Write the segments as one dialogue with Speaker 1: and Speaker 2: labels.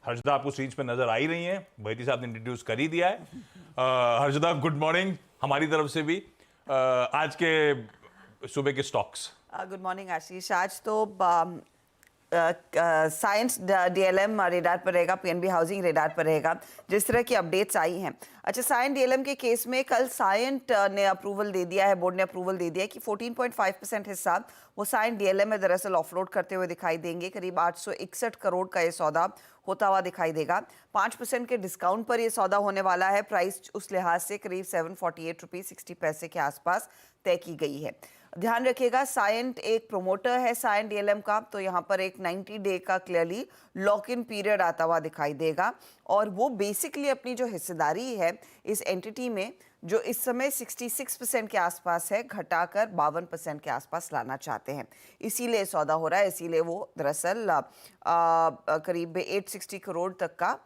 Speaker 1: हर्षदा आपको स्क्रीन पे नजर आ ही रही हैं, बैती साहब ने इंट्रोड्यूस कर ही दिया है। हर्षदा गुड मॉर्निंग हमारी तरफ से भी। आज के सुबह के स्टॉक्स।
Speaker 2: गुड मॉर्निंग आशीष। आज तो साइंस डीएलएम रेडार पर रहेगा, पीएनबी हाउसिंग रेडार पर रहेगा, जिस तरह की अपडेट्स आई हैं। अच्छा, साइंट डीएलएम के केस में कल साइंट ने अप्रूवल दे दिया है, बोर्ड ने अप्रूवल दे दिया है कि 14.5% हिस्सा वो साइंट डीएलएम में दरअसल ऑफलोड करते हुए दिखाई देंगे। करीब 861 करोड़ का ये सौदा होता हुआ दिखाई देगा। 5% के डिस्काउंट पर ये सौदा होने वाला है। प्राइस उस लिहाज से करीब 748 रुपये 60 पैसे के आसपास तय की गई है। ध्यान रखिएगा, साइंट एक प्रोमोटर है साइंट डीएलएम का, तो यहाँ पर एक 90 डे का क्लियरली लॉक इन पीरियड आता हुआ दिखाई देगा। और वो बेसिकली अपनी जो हिस्सेदारी है इस एंटिटी में, जो इस समय 66% के आसपास है, घटाकर 52% के आसपास लाना चाहते हैं। इसीलिए सौदा हो रहा है, इसीलिए वो दरअसल करीब 860 करोड़ तक का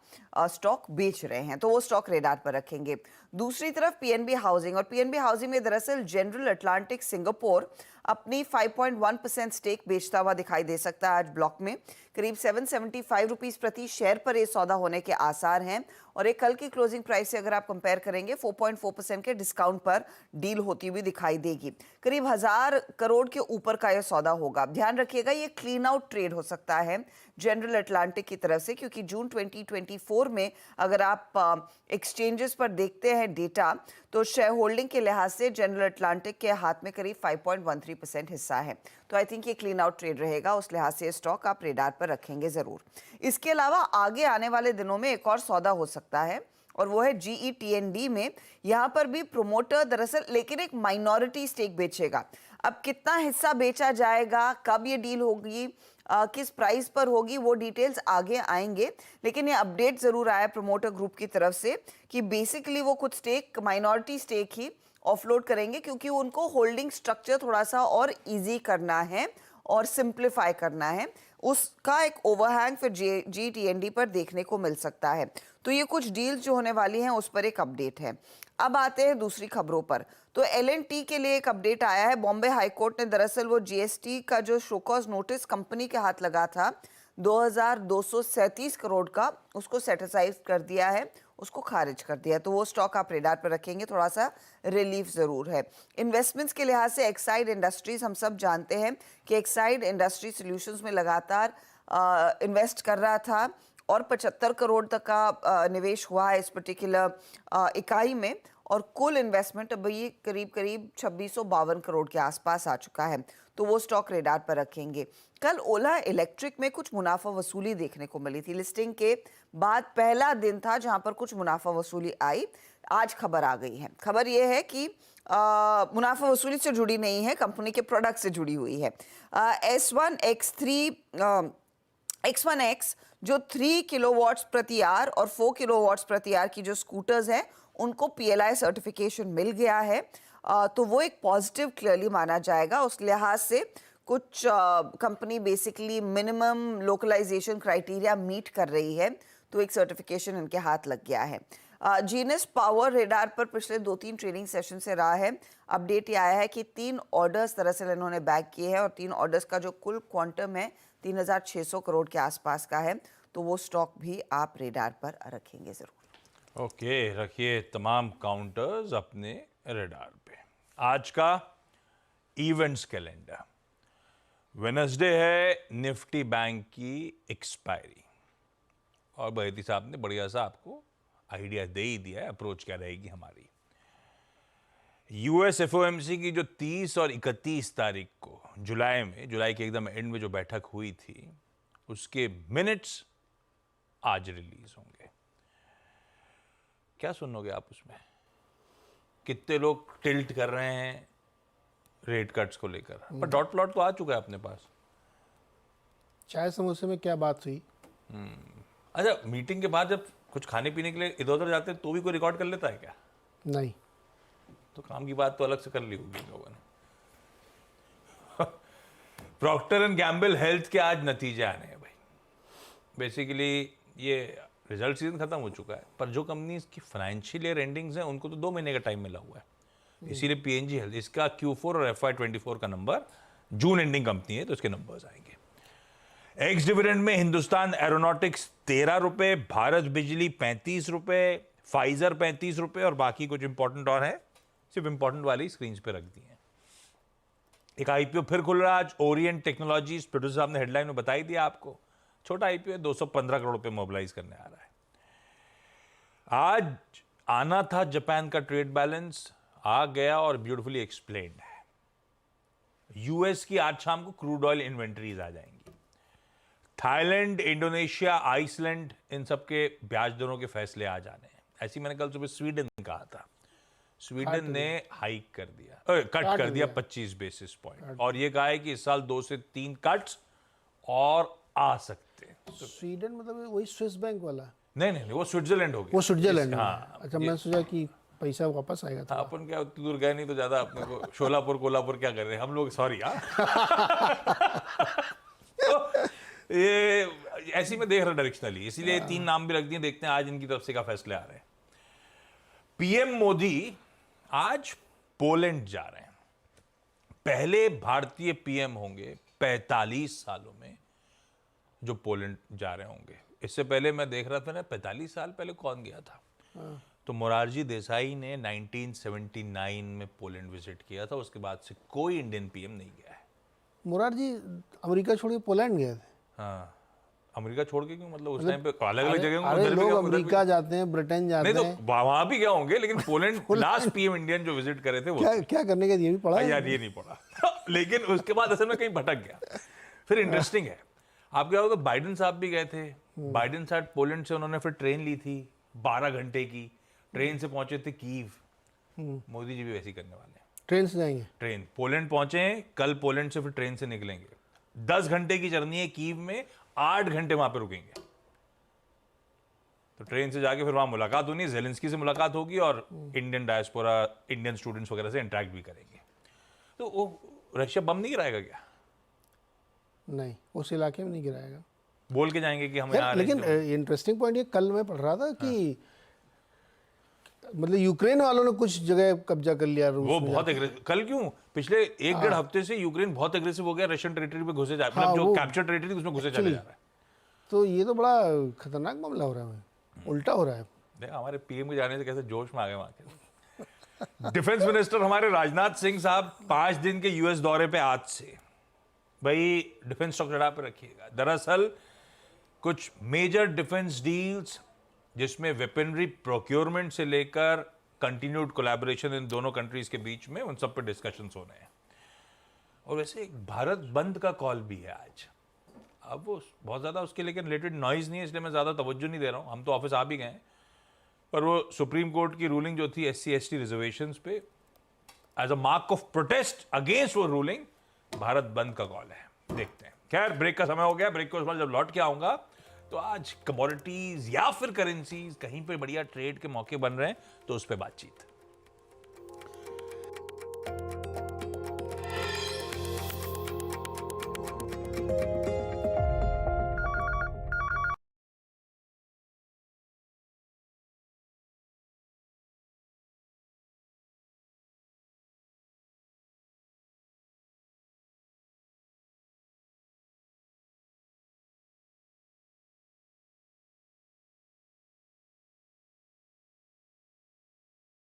Speaker 2: स्टॉक बेच रहे हैं, तो वो स्टॉक रेडार पर रखेंगे। दूसरी तरफ पीएनबी हाउसिंग, और पीएनबी हाउसिंग में दरअसल जनरल अटलांटिक सिंगापुर अपनी 5.1% स्टेक बेचता हुआ दिखाई दे सकता है आज ब्लॉक में। करीब 775 रुपीस प्रति शेयर पर यह सौदा होने के आसार हैं। और एक कल की क्लोजिंग प्राइस से अगर आप कंपेयर करेंगे 4.4% के डिस्काउंट पर डील होती हुई दिखाई देगी। करीब 1000 करोड़ के ऊपर का यह सौदा होगा। ध्यान रखिएगा, ये क्लीन आउट ट्रेड हो सकता है जनरल अटलांटिक की तरफ से, क्योंकि जून 2024 में अगर आप एक्सचेंजेस पर देखते हैं डेटा, तो शेयर होल्डिंग के लिहाज से जनरल अटलांटिक के हाथ में करीब 5.13% हिस्सा है। तो आई थिंक ये क्लीन आउट ट्रेड रहेगा, उस लिहाज से स्टॉक आप रेडार पर रखेंगे जरूर। इसके अलावा आगे आने वाले दिनों में एक और सौदा हो सकता है, और वो है GETND में। यहाँ पर भी प्रोमोटर दरअसल लेकिन एक माइनॉरिटी स्टेक बेचेगा। अब कितना हिस्सा बेचा जाएगा, कब ये डील होगी, किस प्राइस पर होगी, वो डिटेल्स आगे आएंगे। लेकिन ये अपडेट जरूर आया प्रमोटर ग्रुप की तरफ से कि बेसिकली वो कुछ स्टेक, माइनॉरिटी स्टेक ही ऑफलोड करेंगे, क्योंकि उनको होल्डिंग स्ट्रक्चर थोड़ा सा और इजी करना है और सिंप्लीफाई करना है। उसका एक ओवरहैंग फिर GETND पर देखने को मिल सकता है। तो ये कुछ डील्स जो होने वाली हैं उस पर एक अपडेट है। अब आते हैं दूसरी खबरों पर। तो L&T के लिए एक अपडेट आया है। बॉम्बे हाईकोर्ट ने दरअसल वो GST का जो शोकॉज नोटिस कंपनी के हाथ लगा था 2237 करोड़ का, उसको सेटिसाइज कर दिया है, उसको खारिज कर दिया। तो वो स्टॉक आप रेडार पर रखेंगे, थोड़ा सा रिलीफ जरूर है। इन्वेस्टमेंट्स के लिहाज से एक्साइड इंडस्ट्रीज, हम सब जानते हैं कि एक्साइड इंडस्ट्री सॉल्यूशंस में लगातार इन्वेस्ट कर रहा था और 75 करोड़ तक का निवेश हुआ है इस पर्टिकुलर इकाई में, और कुल इन्वेस्टमेंट अभी करीब 2652 करोड़ के आसपास आ चुका है। तो वो स्टॉक रेडार पर रखेंगे। कल ओला इलेक्ट्रिक में कुछ मुनाफा वसूली देखने को मिली थी। लिस्टिंग के बाद पहला दिन था जहां पर कुछ मुनाफा वसूली आई। आज खबर आ गई है। खबर यह है कि मुनाफा वसूली से जुड़ी नहीं है, कंपनी के प्रोडक्ट से जुड़ी हुई है। X1X जो 3 किलोवाट्स प्रति आवर और 4 किलोवाट्स प्रति आवर की जो स्कूटर्स हैं, उनको PLI सर्टिफिकेशन मिल गया है। तो वो एक पॉजिटिव क्लियरली माना जाएगा। उस लिहाज से कुछ company basically minimum localisation criteria meet कर रही है, तो एक सर्टिफिकेशन इनके हाथ लग गया है। जीनस पावर रेडार पर पिछले 2-3 ट्रेनिंग सेशन से रहा है। अपडेट ये आया है कि 3 ऑर्डर्स दरअसल इन्होंने बैक किए हैं, और 3 ऑर्डर्स का जो कुल क्वांटम है 3600 करोड़ के आसपास का है। तो वो स्टॉक भी आप रेडार पर रखेंगे जरूर।
Speaker 1: ओके, रखिए तमाम काउंटर्स अपने रेडार पे। आज का इवेंट्स कैलेंडर। वेडनेसडे है निफ्टी बैंक की एक्सपायरी, और बैती साहब ने बढ़िया सा आपको आइडिया दे ही दिया है अप्रोच क्या रहेगी हमारी। US FOMC की जो 30 और 31 तारीख को जुलाई के एकदम एंड में जो बैठक हुई थी, उसके मिनट्स आज रिलीज होंगे। क्या सुनोगे आप उसमें? कितने लोग टिल्ट कर रहे हैं रेट कट्स को लेकर, पर डॉट प्लॉट तो आ चुका है अपने पास।
Speaker 3: चाय समोसे में क्या बात हुई?
Speaker 1: अच्छा, मीटिंग के बाद जब कुछ खाने पीने के लिए इधर उधर जाते हैं तो भी कोई रिकॉर्ड कर लेता है क्या?
Speaker 3: नहीं।
Speaker 1: तो काम की बात तो अलग से कर ली होगी लोगों ने। प्रॉक्टर एंड गैम्बल हेल्थ के आज नतीजे आने हैं भाई। बेसिकली ये रिजल्ट सीजन खत्म हो चुका है, पर जो कंपनीज की फाइनेंशियल ईयर एंडिंग्स हैं उनको तो 2 महीने का टाइम मिला हुआ है। इसीलिए PNG हेल्थ, इसका Q4 और FY24 का नंबर, जून एंडिंग कंपनी है तो इसके नंबर्स आएंगे। एक्स डिविडेंड में हिंदुस्तान एरोनॉटिक्स 13 रुपए, भारत बिजली 35 रुपए, फाइजर 35 रुपए और बाकी कुछ इंपॉर्टेंट और है, सिर्फ इंपॉर्टेंट वाली स्क्रीन पे रख दी है। एक आईपीओ फिर खुल रहा है आज, ओरिएंट टेक्नोलॉजीज, प्रोड्यूसर साहब ने हेडलाइन में बताई दिया आपको, छोटा आईपीओ है, 215 करोड़ रुपए मोबिलाइज करने आ रहा है। आज आना था जापान का ट्रेड बैलेंस, आ गया और ब्यूटीफुली एक्सप्लेन्ड है। यूएस की आज शाम को क्रूड ऑयल इन्वेंटरीज आ जाएंगी। थाईलैंड, इंडोनेशिया, आइसलैंड, इन सब के ब्याज दरों के फैसले आ जाने हैं। ऐसी मैंने कल सुबह स्वीडन कहा था, स्वीडन ने हाइक कर दिया, कट कर दिया 25 बेसिस पॉइंट, और ये कहा है कि इस साल 2 से 3 कट्स और आ सकते हैं।
Speaker 3: स्वीडन मतलब वही स्विस बैंक वाला?
Speaker 1: नहीं, वो स्विट्जरलैंड हो गया।
Speaker 3: वो स्विट्जरलैंड?
Speaker 1: हाँ,
Speaker 3: अच्छा, मैं सोचा कि पैसा वापस आएगा था।
Speaker 1: अपन क्या उतनी दूर गए नहीं तो ज्यादा अपने को शोलापुर कोल्हापुर क्या कर रहे हैं हम लोग, सॉरी यार। तो ये ऐसी में देख रहा डायरेक्शनली, इसीलिए 3 नाम भी रख दिए, देखते हैं आज इनकी तरफ से क्या फैसले आ रहे हैं। पीएम मोदी आज पोलैंड जा रहे हैं, पहले भारतीय पीएम होंगे 45 सालों में जो पोलैंड जा रहे होंगे। इससे पहले मैं देख रहा था ना, 45 साल पहले कौन गया था, तो मोरारजी देसाई ने 1979 में पोलैंड विजिट किया था, उसके बाद से कोई इंडियन पीएम नहीं गया है।
Speaker 3: मोरारजी अमेरिका छोड़ के पोलैंड गए थे?
Speaker 1: हाँ, अमेरिका छोड़ के क्यों, मतलब उस टाइम पे अलग अलग जगह
Speaker 3: अरे लोग अमेरिका जाते हैं, ब्रिटेन जाते हैं।
Speaker 1: नहीं तो वहां भी गए होंगे, लेकिन पोलैंड लास्ट पीएम इंडियन जो विजिट करे थे वो
Speaker 3: क्या करने का, ये भी पढ़ा है?
Speaker 1: यार ये नहीं पढ़ा। लेकिन उसके बाद असल में कहीं भटक गया। फिर इंटरेस्टिंग है, आप क्या होगा, बाइडेन साहब भी गए थे, बाइडेन साहब पोलैंड से उन्होंने फिर ट्रेन ली थी 12 घंटे की, ट्रेन से पहुंचे थे कीव। मोदी जी भी वैसे ही करने वाले हैं,
Speaker 3: ट्रेन से जाएंगे।
Speaker 1: ट्रेन पोलैंड पहुंचे हैं, कल पोलैंड से फिर ट्रेन से निकलेंगे, 10 घंटे की जर्नी है कीव में, 8 घंटे वहां पे रुकेंगे। तो ट्रेन से जाके फिर वहां मुलाकात होनी, ज़ेलेंस्की से मुलाकात होगी और इंडियन डायस्पोरा, इंडियन स्टूडेंट्स वगैरह से इंटरेक्ट भी करेंगे। तो वो रशिया बम नहीं गिराएगा क्या?
Speaker 3: नहीं, उस इलाके में नहीं गिराएगा,
Speaker 1: बोल के जाएंगे कि हम
Speaker 3: यार। लेकिन इंटरेस्टिंग पॉइंट ये, कल मैं पढ़ रहा था कि मतलब यूक्रेन वालों ने कुछ जगह कब्जा कर लिया रूस
Speaker 1: वो
Speaker 3: में
Speaker 1: बहुत कल क्यों, पिछले 1-1.5 हफ्ते से यूक्रेन बहुत एग्रेसिव हो गया, रशियन टेरिटरी पे घुसे जा, मतलब जो कैप्चर टेरिटरी थी उसमें घुसे चले जा रहा है।
Speaker 3: तो ये तो बड़ा खतरनाक मामला हो रहा है, उल्टा हो रहा है।
Speaker 1: देखा हमारे पीएम के जाने से कैसे जोश में आ गए वहां के। डिफेंस मिनिस्टर हमारे राजनाथ सिंह साहब 5 दिन के यूएस दौरे पे आज से, भाई डिफेंस स्टॉक चढ़ा पे रखिएगा। दरअसल कुछ मेजर डिफेंस डील्स जिसमें वेपनरी प्रोक्योरमेंट से लेकर कंटिन्यूड कोलैबोरेशन इन दोनों कंट्रीज के बीच में, उन सब पे डिस्कशंस हो रहे हैं। और वैसे एक भारत बंद का कॉल भी है आज। अब वो बहुत ज़्यादा उसके लेकिन रिलेटेड नॉइज़ नहीं है, इसलिए मैं ज़्यादा तवज्जो नहीं दे रहा हूँ, हम तो ऑफिस आ भी गए हैं। पर वो सुप्रीम कोर्ट की रूलिंग जो थी SC/ST रिजर्वेशंस पे, as a mark of protest against वो रूलिंग, भारत बंद का कॉल है। देखते हैं। खैर, ब्रेक का समय हो गया, ब्रेक के बाद जब लौट के आऊँगा तो आज कमोडिटीज या फिर करेंसीज कहीं पे बढ़िया ट्रेड के मौके बन रहे हैं, तो उस पर बातचीत।